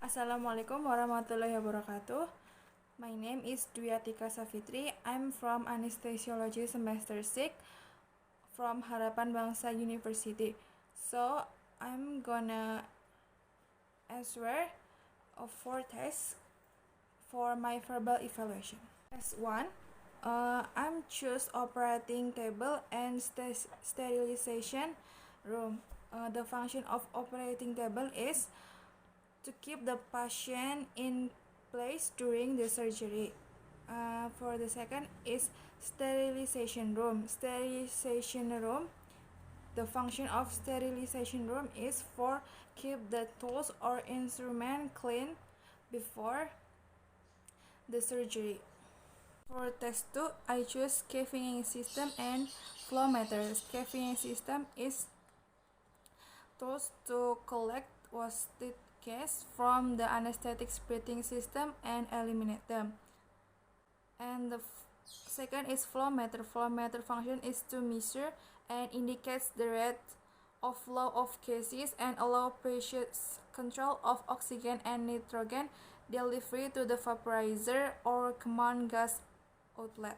Assalamualaikum warahmatullahi wabarakatuh. My name is Dwi Atika Safitri. I'm from Anesthesiology semester 6 from Harapan Bangsa University. So I'm gonna answer 4 tests for my verbal evaluation. Test 1. I'm choose operating table and sterilization room. The function of operating table is to keep the patient in place during the surgery. For the second is sterilization room. The function of sterilization room is for keep the tools or instrument clean before the surgery. For test 2, I choose scavenging system and flow meter. Scavenging system is tools to collect wasted gas from the anesthetic breathing system and eliminate them. And the second is flow meter. Flow meter function is to measure and indicates the rate of flow of gases and allow precise control of oxygen and nitrogen delivery to the vaporizer or common gas outlet.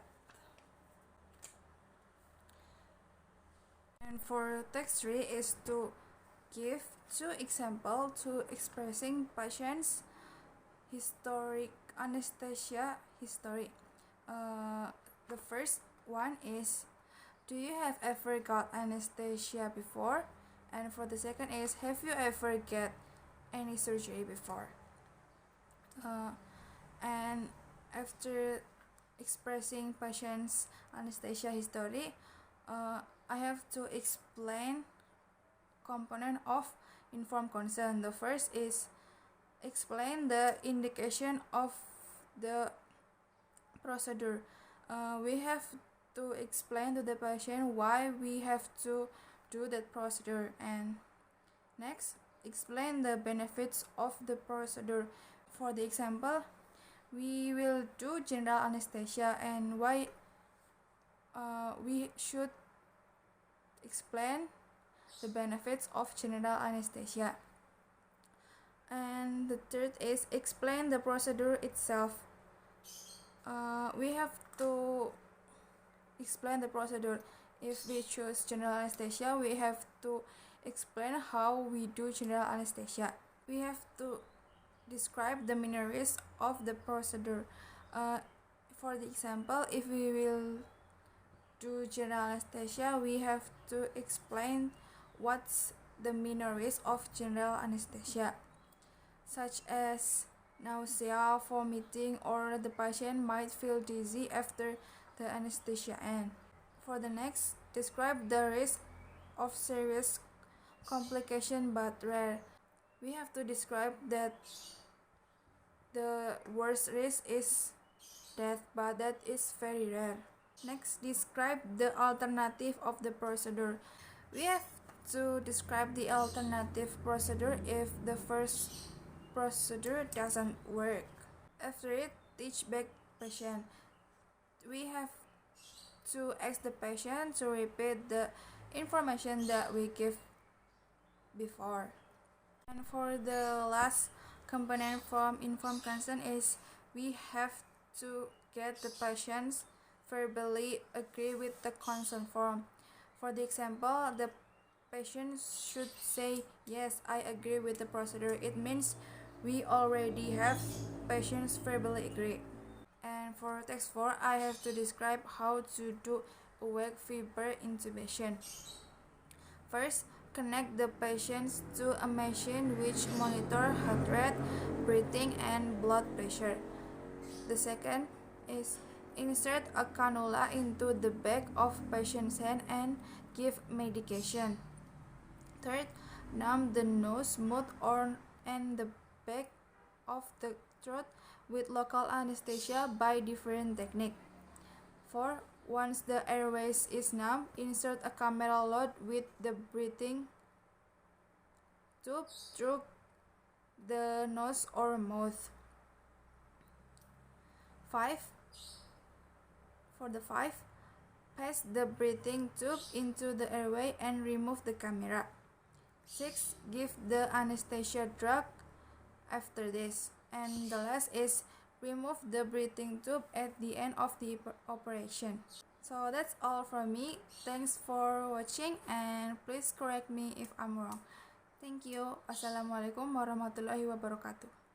And for text 3 is to give 2 examples to expressing patient's historic anesthesia history. The first one is, do you have ever got anesthesia before? And for the second is, have you ever get any surgery before? And after expressing patient's anesthesia history, I have to explain component of informed consent. The first is explain the indication of the procedure. We have to explain to the patient why we have to do that procedure, and next explain the benefits of the procedure. For the example, we will do general anesthesia and why we should explain the benefits of general anesthesia. And the third is explain the procedure itself. We have to explain the procedure. If we choose general anesthesia, we have to explain how we do general anesthesia. We have to describe the main risks of the procedure. For the example, if we will do general anesthesia, we have to explain what's the main risk of general anesthesia, such as nausea, vomiting, or the patient might feel dizzy after the anesthesia ends. For the next, describe the risk of serious complication but rare. We have to describe that the worst risk is death, but that is very rare. Next, describe the alternative of the procedure. We have to describe the alternative procedure if the first procedure doesn't work. After it, teach back patient. We have to ask the patient to repeat the information that we give before. And for the last component from informed consent is we have to get the patients verbally agree with the consent form. For the example, the patient should say, yes, I agree with the procedure. It means we already have patients verbally agree. And for text 4, I have to describe how to do awake fever intubation. First, connect the patients to a machine which monitor heart rate, breathing, and blood pressure. The second is insert a cannula into the back of patient's hand and give medication. Third, numb the nose, mouth, and the back of the throat with local anesthesia by different technique. 4. Once the airways is numb, insert a camera load with the breathing tube through the nose or mouth. 5. For the 5, pass the breathing tube into the airway and remove the camera. 6. Give the anesthesia drug after this. And the last is remove the breathing tube at the end of the operation. So that's all from me. Thanks for watching and please correct me if I'm wrong. Thank you. Assalamualaikum warahmatullahi wabarakatuh.